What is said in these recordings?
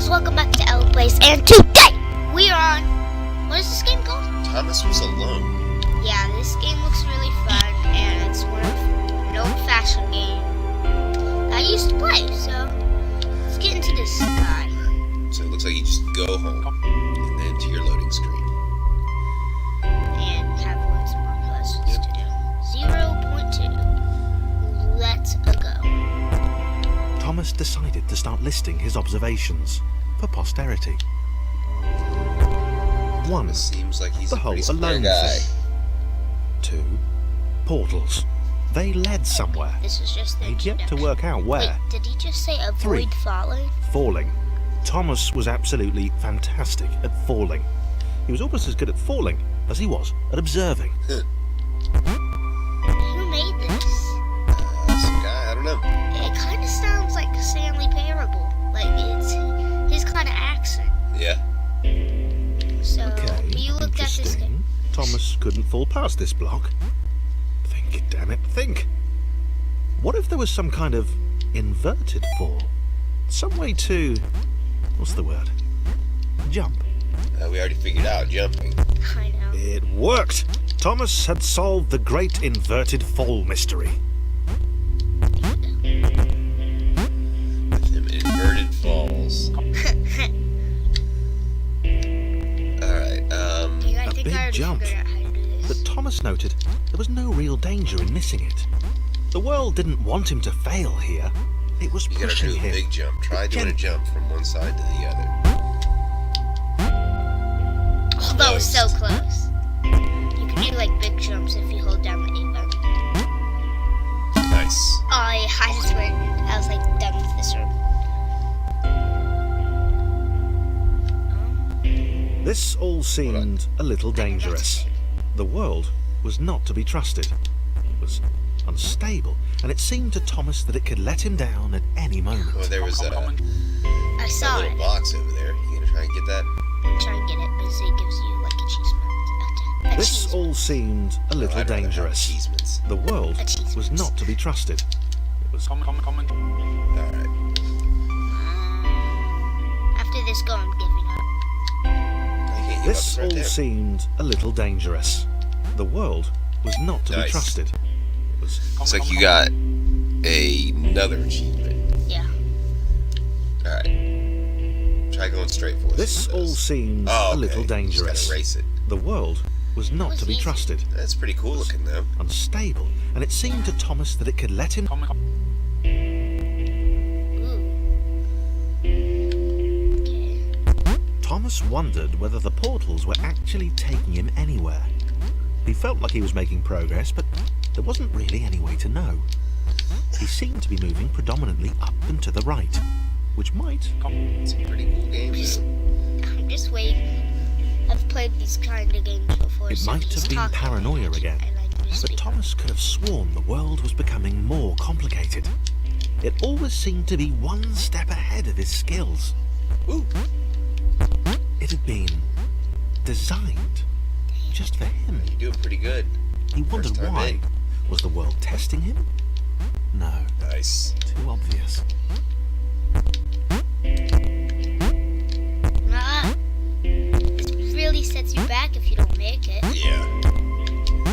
guys, welcome back to ElliePlays, and today we are on, what is this game called? Thomas Was Alone. Yeah, this game looks really fun, and it's one of an old-fashioned game I used to play, so let's get into this guy. So it looks like you just go home, and then to your loading screen. And have loads more questions to do. 0.2. Let's go. Thomas decided to start listing his observations for posterity. 1. Seems like he's The a whole pretty square alone guy. thing. 2. Portals. They led somewhere. This was just the He'd yet to introduction. work out where. Wait, did he just say avoid 3. falling? Falling. Thomas was absolutely fantastic at falling. He was almost as good at falling as he was at observing. Who made this? Some guy, I don't know. It kind of sounds like a Stanley Parable. Like, it's his kind of accent. Yeah. So, Okay, you looked at this game. interesting. Thomas couldn't fall past this block. Think, damn it, think. What if there was some kind of inverted fall? Some way to... what's the word? Jump. We already figured out jumping. I know. It worked! Thomas had solved the great inverted fall mystery. With him inverted falls. Alright, I A think big I already jump. figured out how to do this. But Thomas noted there was no real danger in missing it. The world didn't want him to fail here. It was you gotta pushing do a him. big jump. Try doing a jump from one side to the other. Oh, that was so close. You can do like big jumps if you hold down the A button. Nice. Oh, yeah, I swear. I was like done with this room. This all seemed a little dangerous. The world was not to be trusted. It was unstable, and it seemed to Thomas that it could let him down at any moment. Well, there was I that saw little it. box over there. You gonna try and get that? I'm trying to get it because it gives you like This achievements. all seemed a little I'd rather have dangerous. achievements. The world was Achievements. not to be trusted. It was Alright. After this go, I'm giving up. I can't give up. This It's right all there. seemed a little dangerous. The world was not to be Nice. trusted. It was Looks like you got another achievement. Yeah. Alright. Try going straight for it. This all seemed Oh, a little okay. You just dangerous. gotta race it. The world was not to be easy. trusted. That's pretty cool looking though. Unstable, and it seemed to Thomas that it could let him. Ooh. Okay. Thomas wondered whether the portals were actually taking him anywhere. He felt like he was making progress, but there wasn't really any way to know. He seemed to be moving predominantly up and to the right, which might. It's a pretty cool game though. I'm just waiting. I've played these kind of games before. It so might he's have been talking paranoia again, and I can just but speak. Thomas could have sworn the world was becoming more complicated. It always seemed to be one step ahead of his skills. Ooh. It had been designed just for him. You're doing pretty good. He wondered First time why. in. Was the world testing him? No, Nice. too obvious. Nah. It really sets you back if you don't make it. Yeah.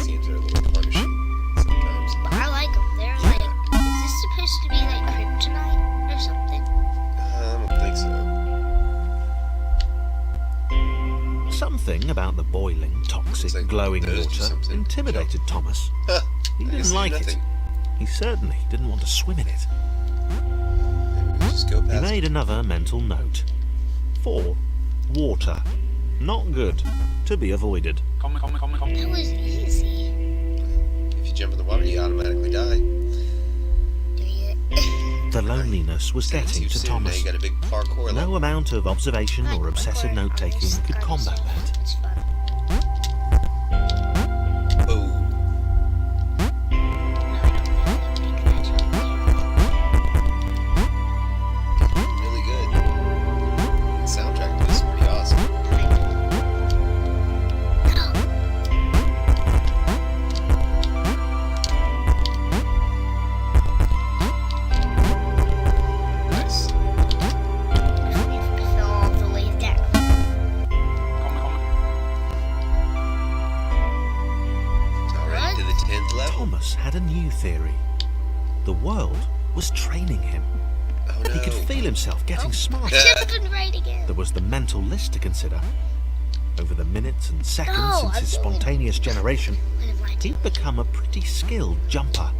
Seems they're a little punishing sometimes. But I like them. They're like, is this supposed to be like kryptonite or something? I don't think so. Something about the boiling, toxic, Looks like glowing those do water something. intimidated Thomas. Huh. He I didn't see like it. nothing. He certainly didn't want to swim in it. Maybe we just go He past. made another mental note. 4. Water. Not good. To be avoided. That was easy. If you jump in the water, you automatically die. Dang it. The loneliness was Said it getting too to soon. Now Thomas. you got a big parkour level. No amount of observation or obsessive note-taking could combat that. It's fun. Oh. Really good. The soundtrack to this is pretty awesome. Nice. If theory. The world was training him. Oh no. He could feel himself getting smarter. Jumping right again. There was the mental list to consider. Over the minutes and seconds No, since I'm his doing- spontaneous generation, What am I doing? he'd become a pretty skilled jumper.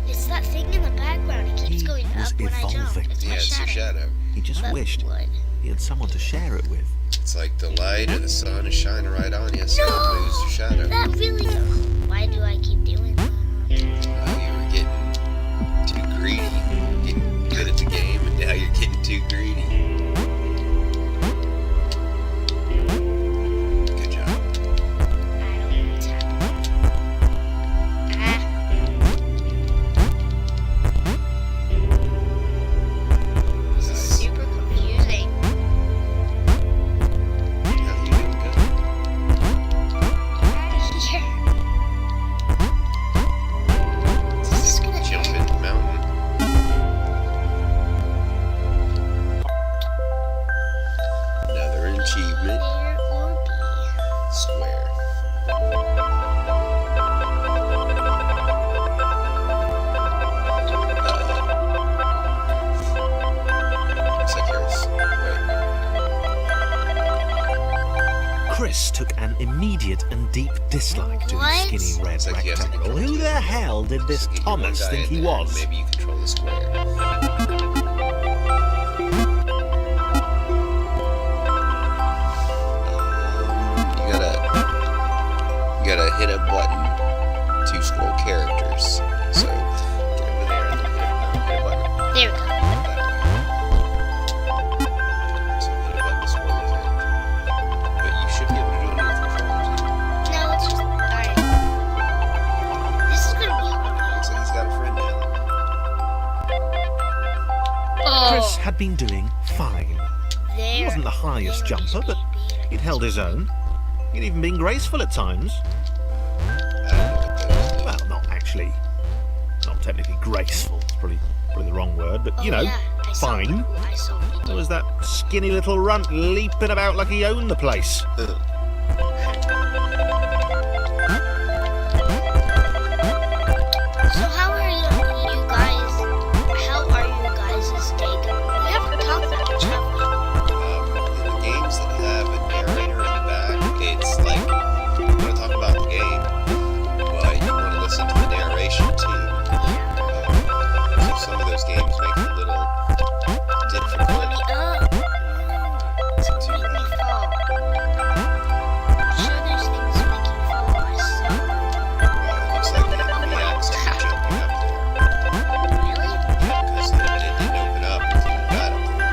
It's that thing in the background. It keeps He going was up when I jump. evolving. It's Yeah, my it's your shadow. He just But wished what? he had someone to share it with. It's like the light or the sun is shining right on you, so No! it moves your shadow. That really. Why do I keep doing that? Oh, you were getting too greedy. Getting good at the game, and now you're getting too greedy. Good job. I don't know what's happening. This is super confusing. Yeah, you're doing good. Get out of here. This is gonna end. Jumping mountain. Another achievement. There or be. Square. Looks like yours. Right. Chris took an immediate and deep dislike to the What? skinny red It's like you have to rectangle. control Who the hell did this So get your one Thomas guy think in he there, and was? Maybe you control the square. You gotta hit a button to scroll characters. So get over there and then hit a button. There we go. That way. So hit a button to scroll your character. But you should be able to do it with controllers. No, it's just. Alright. This is gonna be hard. Looks like he's got a friend now. Chris Oh, had been doing fine. there. He wasn't the highest There jumper, is but baby. he'd held his own. He'd even been graceful at times. I don't know what those do. Well, not actually. Not technically graceful. It's probably the wrong word, but you Oh, know, yeah, I saw fine. what- I saw what he There did. was that skinny little runt leaping about like he owned the place. So how are you guys? How are you guys' day going? We haven't talked that much, have we? In the games that have a narrator in the back, it's like you want to talk about the game, but you want to listen to the narration too. So some of those games make it a little difficult. Let me up. To make me fall. I'm sure there's things that make you fall. I saw. It looks like it reacts to you jumping up there. Really? Because it didn't open up until you got up there.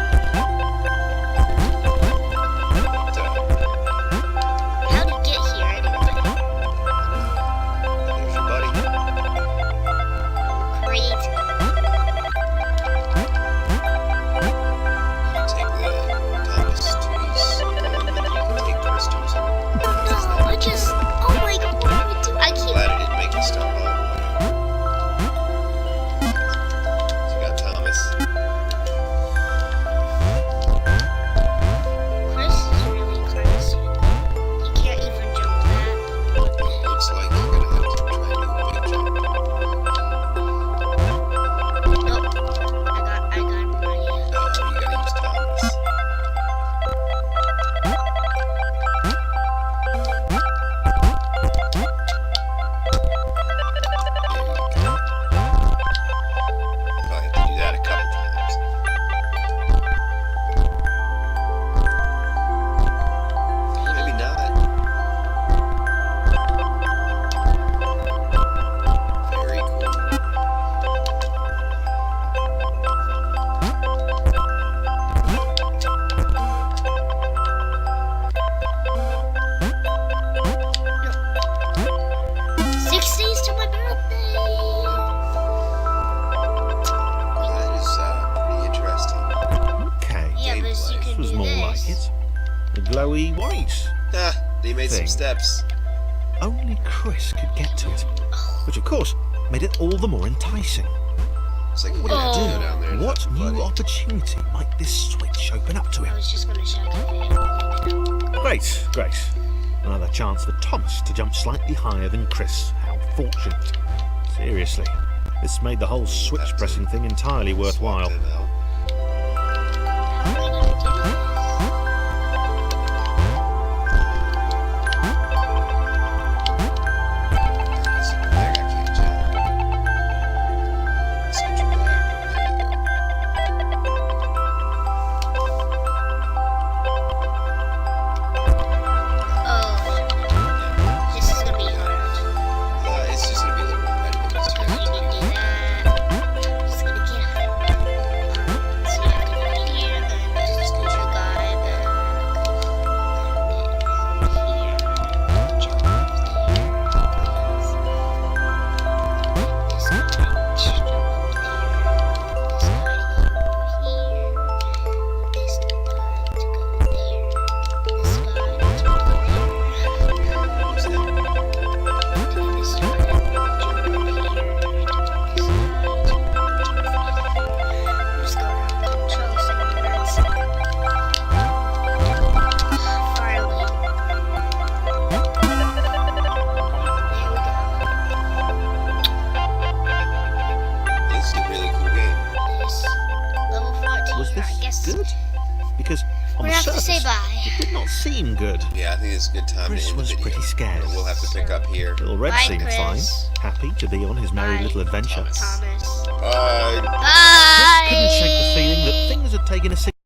But, How did you get here anyway? there's your buddy. Great. You take the Thomas to his home, and you can take Chris to his home. No, I just. Oh my god, what do I do? I keep. Glad it didn't make you start all the way. So you got Thomas. Chris is really crazy. He can't even jump that. Looks like you're gonna have to try to do a big jump. Nope. I got him right here. You gotta use Thomas. Probably have to do that a couple times. Maybe not. Very cool. No. 6 days to my birthday. That is pretty interesting. Okay, Yeah, but you Gameplay. can this was do more this. like it. The glowy white. Ah, he made some Thing. steps. Only Chris could get to it, which of course made it all the more enticing. It's like, What what would do it you do down there? do? What Nothing, new buddy. opportunity might this switch open up to I him? was just gonna check if it. Great, great. Another chance for Thomas to jump slightly higher than Chris. How fortunate. Seriously. This made the whole switch pressing thing entirely worthwhile. Swap them out. How am I gonna do this? Is it back? I can't tell. Let's control that. There you go. Oh, this is gonna be hard. It's just gonna be a little repetitive. It's You really need to do that. Just gonna get up. So you have to go here, then just go to the guy back. And then here. Jump there. This guy jump up there. This guy here. This guy to go there. This guy to go there. Who's that? And then this guy jump up here. This guy jump up there. I'm just gonna control some words. Farley. There we go. This is a really cool game. Yes. Level 14. Was I this guess good? Because on we the have to surface, say bye. it did not seem good. Yeah, I think it's a good time Chris to end the was video. pretty scared. We'll have to pick up here. Little Red Bye, seemed Chris. fine, happy to be on his merry Bye. little adventure. Thomas. Thomas. Bye. Chris Bye. couldn't shake the feeling that things had taken a